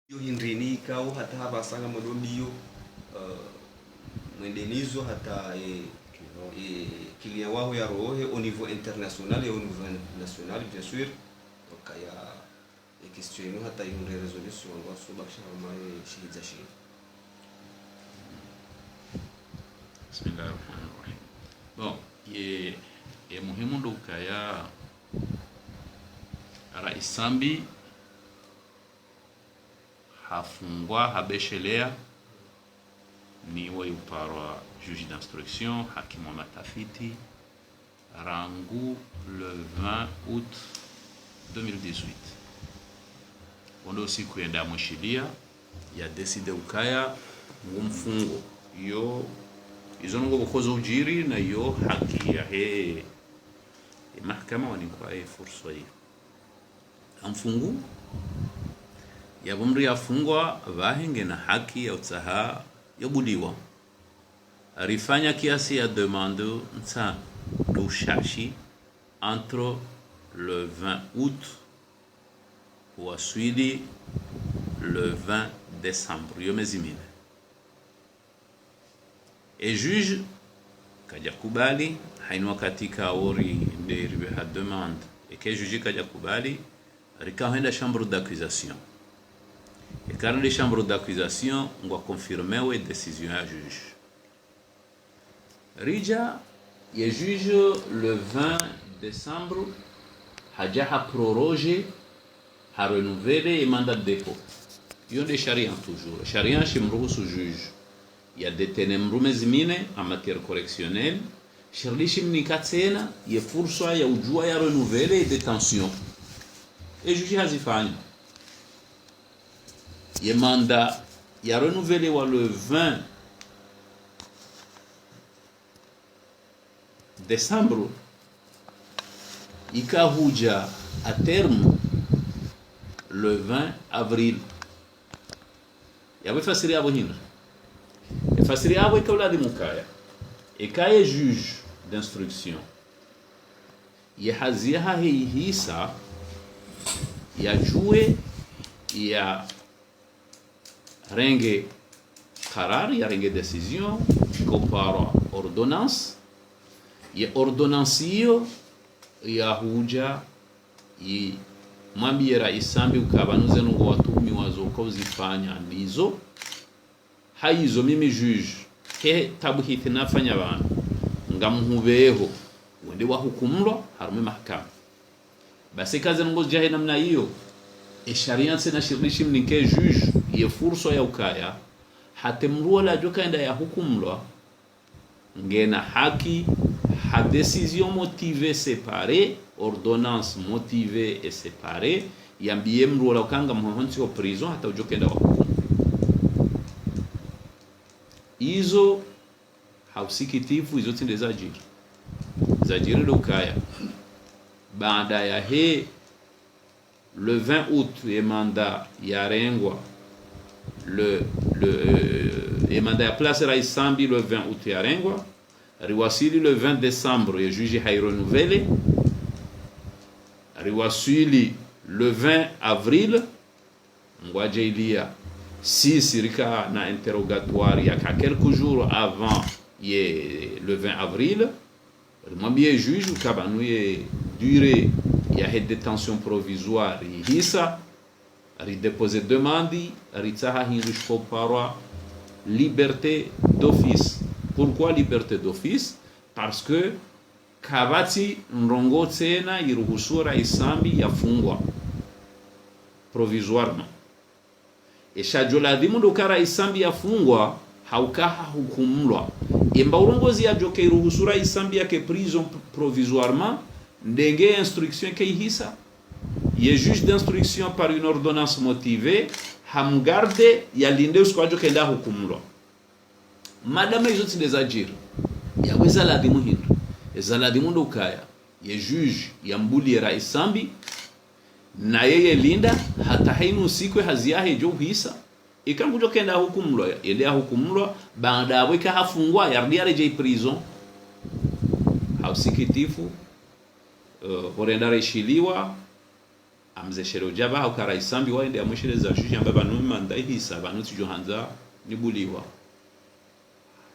Yo hindrini kau hata haba sanga modombiyo mwendenizo hata kilia wao ya rohe au niveau international et au niveau national bien sûr donc ya question hata une résolution on va subakisha mai shida shi. Bismillahirrahmanirrahim. Bon, ye muhimu nduka ya Rais Sambi hafungwa habeshelea niwe uparwa juge d'instruction hakimu wa matafiti rangu le 20 août 2018 ondo siku yenda mwishilia ya deside ukaya ngumfungo yo izo ngo bokozo ujiri na yo haki ya he mahakama wanikwa fursa hiyo amfungu ya bumri yafungwa vahenge na haki ya utaha yobudiwa rifanya kiasi ya demande nta dushashi entre le 20 août waswidi le 20 décembre yomezimine et juge kaja kubali hainwa katika ori ndiribe ha demande et que juge kaja kubali rikahenda chambre d'accusation et quand les chambres d'accusation ont confirmé la décision à juge rija ye juge le 20 décembre a prorogé a renouvelé le mandat de dépôt yon de charia toujours charia shimruhusu juge ya detene mrumezimine en matière correctionnelle shirlishi mnikatsena ye fursa ya ujua ya renouveler détention et juge hazifanya ye mandat ya renouvelé le 20 décembre ikahuja à terme le 20 avril yawe fasiri abo hina e fasiri abo ikawla di mukaya e kaye juge d'instruction ye haziha hisa ya jue ya renge qarar ya renge décision compara ordonnance ya ordonnanceo ya huja i mwambie Rais Sambi ukabanuze ngo watumi wazoka uzifanya ndizo haizo mimi juge he tabuhiti nafanya abantu ngamuhubeho wende wahukumlo harume mahakama basi kaze ngo jahe namna hiyo sharia tena shirishi mnike juge ye furso ya ukaya hatemruwa la joka enda ya hukumlo ngena haki ha décision motivée séparée ordonnance motivée et séparée yambie mruwa la ukanga mhonsi wa prison hata ujoka enda wa hukumu izo hausikitifu izo tinde zajiri lo ukaya baada ya he le 20 août le mandat yarengwa le mandat ya place Rais Sambi le 20 août yarengwa riwasili le 20 décembre ya juge hay renouvelé riwasili le 20 avril ngwaje ilia si sirika na interrogatoire ya quelques jours avant le 20 avril mwambie juge ukabanuye durée ya détention provisoire hisa redéposer demande ritsaha hinjushko parwa liberté d'office. Pourquoi liberté d'office? Parce que kabati nrongo tena iruhusu Rais Sambi yafungwa provisoirement et shajola dimundo ka Rais Sambi yafungwa haukaha hukumlwa imba urongozi ya joke iruhusu Rais Sambi yake prison provisoirement ndenge instruction ke hisa ye juge d'instruction par une ordonnance motivée hamgarde ya linde uskwajo kenda hukumlo madame izoti desajir ya weza ladimu hindu ezaladimu ndukaya ye juge ya mbuli Rais Sambi na yeye linda hata hainu sikwe haziahe jo hisa ikangujo kenda hukumlo yende hukumlo baada weka hafungwa yardia reje prison hausikitifu horenda reshiliwa amzeshero jaba au karaisambi waende amweshereza juji amba banu manda hisa banu tijohanza nibuliwa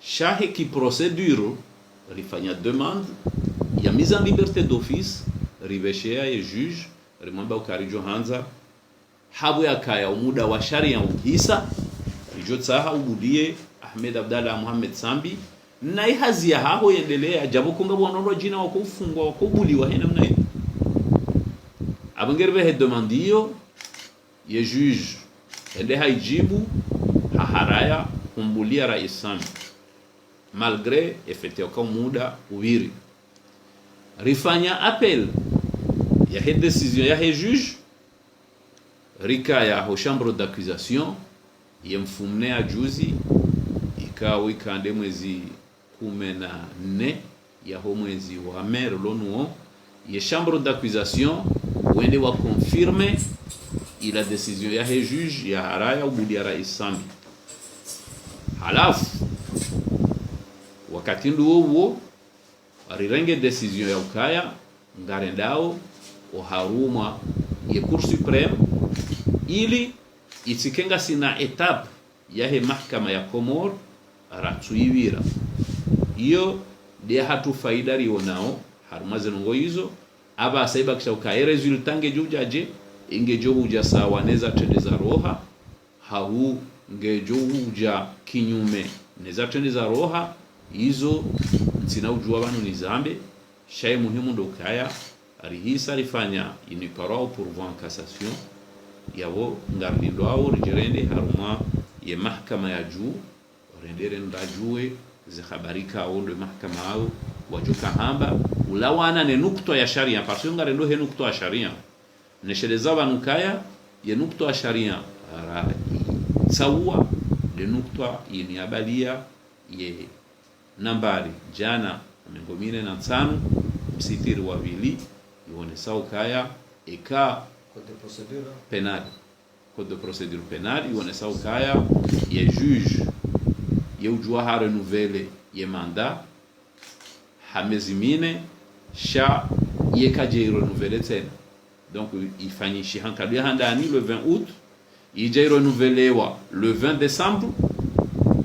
shahe ki procedure rifanya demande ya mise en liberté d'office riveshea ye juge rimwamba ukarijo hanza habu yakaya umuda wa sharia uhisa rijotsaha ubudie Ahmed Abdalla Muhammad Sambi na ihazi ya haho yendelea jabo kunga bonono jina wako ufungwa wako ubuliwa hena mna abangerbe he demandio ye juge ende haijibu haharaya kumbulia rais Sambi malgré effectué kwa muda uwiri rifanya appel ya he décision ya he juge rikaya ho chambre d'accusation yemfumnea juzi ikawa ikande mwezi 14 ya ho mwezi wa mer lonuo ye chambre d'accusation wende wa confirme ila décision ya he juge ya haraya ubudia rais Sambi halafu wakati nduo arirenge décision ya ukaya ngarendao oharuma ye cour suprême ili itikenga sina etape ya he mahkama ya Komor aratuivira iyo de hatu faida rionao harumaze ngo hizo aba saiba kisha ukaya resultat ngejujaje ingejobuja sawa neza tendeza roha hau ngejobuja kinyume neza tendeza roha hizo ntina ujua banu nizambe shay muhimu ndo kaya arihisa rifanya ini parole pour voir en cassation yabo ngarlindo awo rijerende haruma ye mahkama ya juu rendere ndajue ze khabarika au de mahkama au wajuka hamba ulawana ne nukto ya sharia parce ngarendo he nukto ya sharia nesheleza banu kaya ye nukto ya sharia ara sawa de nukto yini abalia ye nambari jana 15 msitiri wa vili ione sawa kaya eka code de procédure pénale ione sawa kaya ye juge ye ujua ha renouveler ye mandat hamezimine sha ye kaje renouveler tena donc ifanyishi hankali handani le 20 août ije renouvelewa le 20 décembre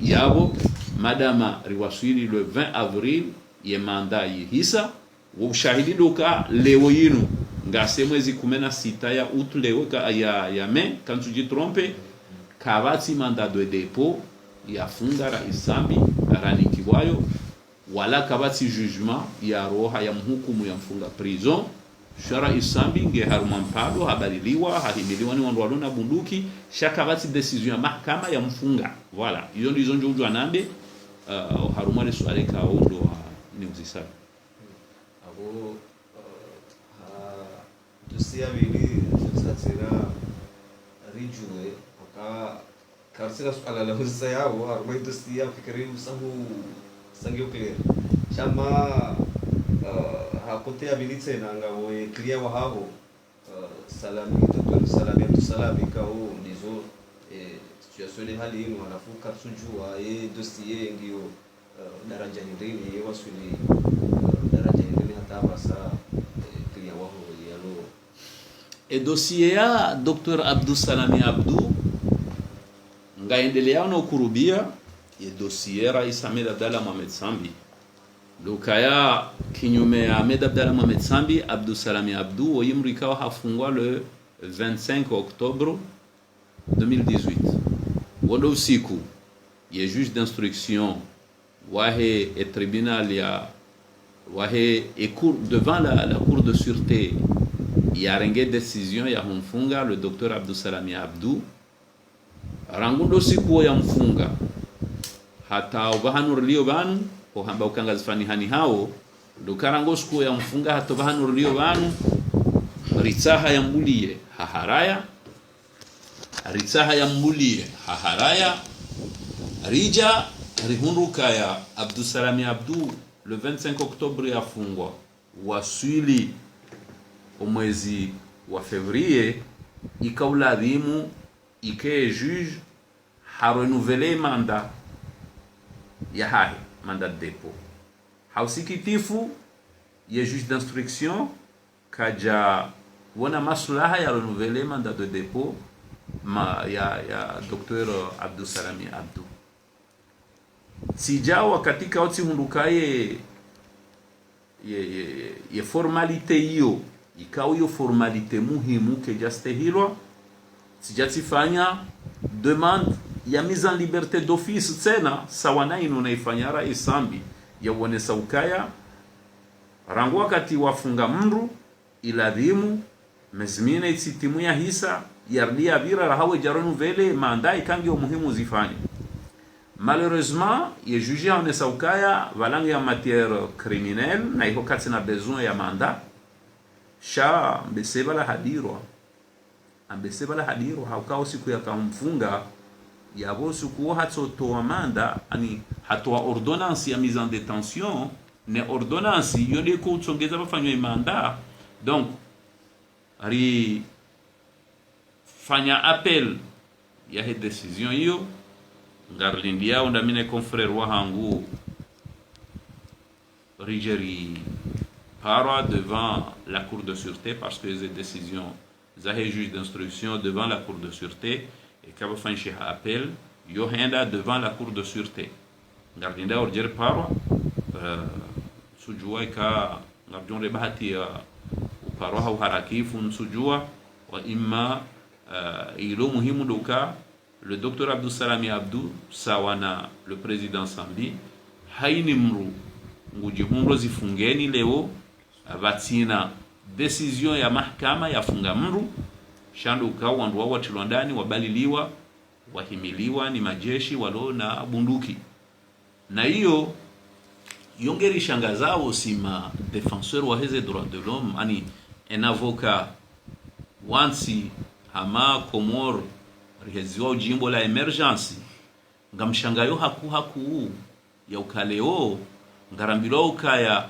yabo madama riwaswili le 20 avril ye manda yihisa wo ushahidi doka leo yinu ngase mwezi 16 ya août leo ka ya mai quand tu trompe kabati manda de dépôt ya funga rais Sambi arani kiwayo wala kabati jugement ya roha ya mhukumu ya mfunga prison shara Sambi nge harumampado habaliliwa hahimiliwa ni wandu walona bunduki shakabati decision ya mahkama ya mfunga voilà hizo ndizo njojo anambe harumale swale ka ondo ni uzisaba abo tusia bili tsatsira rijue aka karsira swala la husayao harumai tusia fikiri usahu sangyo clear chama hakote abilite nanga we clear wa habo salami dr salami salami kao ndizo situation ni hali ino alafu karsujua dossier ngio daraja ndini wasuli daraja ndini hata basa clear wa ho yalo dossier ya Dr. Abdou Salami Abdou ngaendelea no kurubia ye dossier Rais Ahmed Abdalla Mohamed Sambi Lukaya kinyume ya Ahmed Abdalla Mohamed Sambi Abdou Salami Abdou oyimrika hafungwa le 25 octobre 2018 wodo usiku ye juge d'instruction wahe et tribunal ya wahe et cour devant la cour de sûreté ya renge décision ya mfunga le docteur Abdou Salami Abdou rangundo siku ya mfunga hata ubahanurlio banu ko hamba ukanga zifani hani hao dukarango siku ya mfunga hata ubahanurlio banu ritsaha ya mbulie haharaya ritsaha ya mbulie haharaya rija rihunruka ya Abdou Salami Abdou le 25 octobre ya fungwa waswili mwezi wa février ikauladimu ike juge ha renouveler mandat ya hahi mandat de dépôt hausikitifu ye juge d'instruction kaja wana maslaha ya renouveler mandat de dépôt ya Dr. Abdou Salami Abdou sijawa katika oti hundukaye ye formalite hiyo ikawa hiyo formalite muhimu ke jastehilwa sijatifanya demande ya mise en liberté d'office tena sawana ino naifanya rais Sambi ya uonesa ukaya rangu wakati wafunga mru iladhimu mezimine itsitimu ya hisa yardia vira rahawe jaronu vele mandai kangi muhimu zifanye. Malheureusement ye jugé en saukaya valangi ya matière criminelle na iko kati na besoin ya mandat sha mbeseba la hadiro haukao siku ya kamfunga yabo siku hatotoa manda ani hatoa ordonnance ya mise en détention ne ordonnance yode ko tsongeza bafanywe manda donc ari fanya appel ya he decision hiyo ngarlindia onda mine confrère wahangu rigeri para devant la cour de sûreté parce que les décisions zahe juge d'instruction devant la cour de sûreté et kaba fanshi appel yo henda devant la cour de sûreté ngarlindia orger para sujua ka ngarjonde bahati para harakifu sujua wa imma ilo muhimu doka le docteur Abdou Salami Abdou sawana le président Sambi haini mru ngujihumro zifungeni leo vatina decision ya mahakama yafunga mru shandu ukao wandu wa watilondani wabaliliwa wahimiliwa ni majeshi walo na bunduki na hiyo yongeri shangazao sima défenseur wa heze droit de l'homme ani un avocat wansi hama komor riheziwa jimbo la emergency ngamshangayo haku ya ukaleo ngarambilo ukaya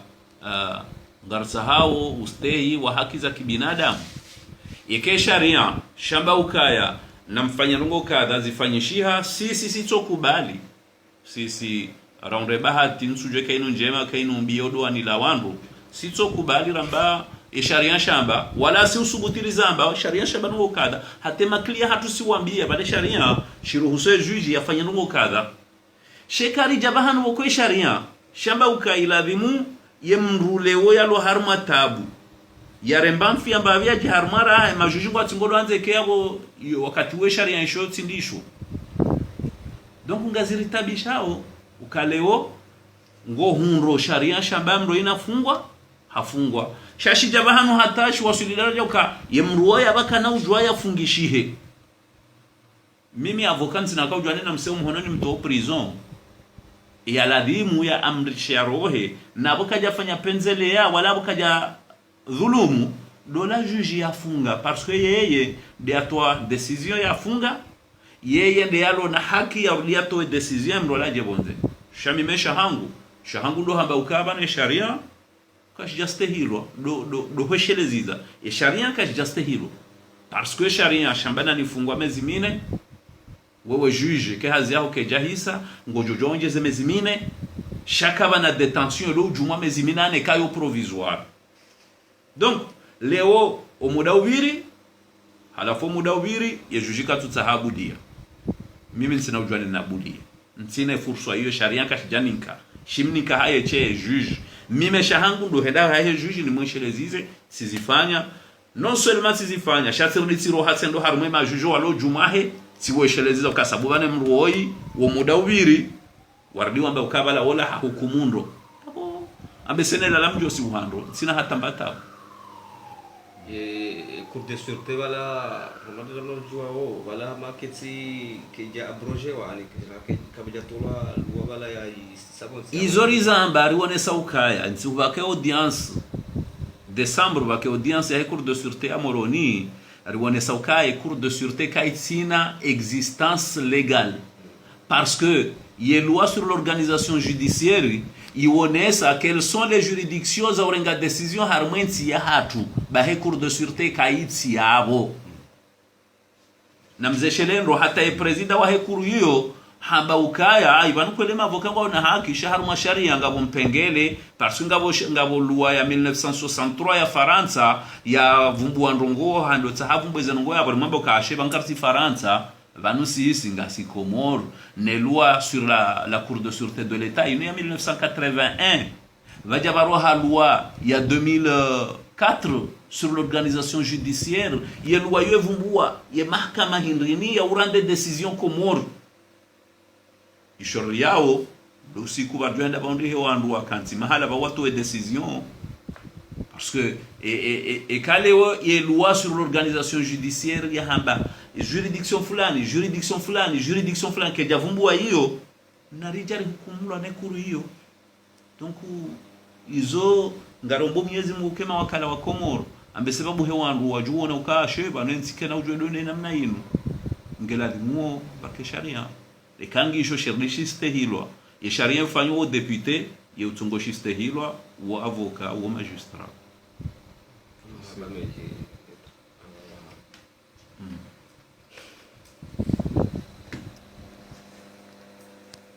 ngarsahao ustei wa haki za kibinadamu yeke sharia shamba ukaya na mfanyarungo kadha zifanyishiha sisi tokubali sisi raunde bahati nsuje kainu njema kainu mbiodo anila wandu sitokubali ramba sharia shamba wala si usubutiri zamba sharia shamba nungo kadha hatema clear hatusiwambia bale sharia shiruhusu juji yafanya nungo kadha shekari jabahanu wako sharia shamba ukailadhimu yemruleo yalo harma tabu yarembamfi ambavya jiharmara majuju kwa tingolo anze kego wakati we sharia nshoti ndisho donc ngaziritabishao ukaleo ngo hunro sharia shamba mro inafungwa hafungwa shashija bahanu hatashi wasulilaraja uka yemruoya baka na ujwa yafungishihe mimi avokanti na kaujwa nena mseu mhononi mto prison ya ladhimu ya amrisha rohe na bokaja fanya penzele ya wala bokaja dhulumu dola juji yafunga parce que yeye de atoa decision yafunga yeye de yalo na haki ya uliato decision mrola jebonze shamimesha hangu ndo hamba ukaba na sharia kashijastehilo do hwesheleziza e sharia kashijastehilo parce que sharia shambana nifungwa mezi mine wewe juge ke hazi yao ke jahisa ngojojo ongeze mezi mine shakaba na detention lo juma mezi mine ane kayo provisoire donc leo o muda ubiri halafu muda ubiri ya jujika tutahabudia mimi sina ujwani na budia nsine fursa hiyo sharia kashijaninka shimnika haye che juge mime shahangu ndo henda haye juge ni mweshelezize sizifanya non seulement sizifanya shatirnitiro hatendo harumwe ma juge walo jumahe siwesheleziza kasabu bane mruoi wo muda ubiri wardi wamba ukabala wala hukumundo abo ambe senela lamjo si uhando sina hata mbata cour de sûreté wala romade dalo juao wala maketi keja abroje wa ani kabja tola wala ya sabon izori zambari wonesa ukaya nsubake audience décembre bake audience ya cour de sûreté amoroni wonesa ukaya cour de sûreté kaitina existence légale parce que il y a loi sur l'organisation judiciaire iwonesa quelles sont les juridictions za urenga decision harmenti ya hatu bahe cour de sûreté kaiti yabo na mzeshelendo hata president wa hekuru hiyo hamba ukaya ibanu kwele mavoka ngo na haki shahar masharia ngabo mpengele parce ngabo loi ya 1963 ya Faransa ya vumbua ndongo hando tsahavumbeza ndongo ya mambo kashe bankarti Faransa vanu si ngasi Comore ne loi sur la cour de sûreté de l'état il y a 1981 vaja baroha loi ya 2004 sur l'organisation judiciaire ya loi yo vumbua ya mahakama hindrini ya urande décision Comore ishori yao usiku badwenda bondi hewandu wakanti mahala ba watu décision parce que et kalewo ye loi sur l'organisation judiciaire ya hamba juridiction fulani ke javumbua hiyo narijari hukumulwa nekuru hiyo donc izo ngarombo Mwenyezi Mungu kema wakala wa Komoro ambe sababu hewandu wajuona ukashe banentsike na ujwe done namna yinu ngeladimuo bakesharia ekangisho shirishiste hilwa ye sharia mfanyo wo député ye utungoshiste hilwa wo avocat wo magistrat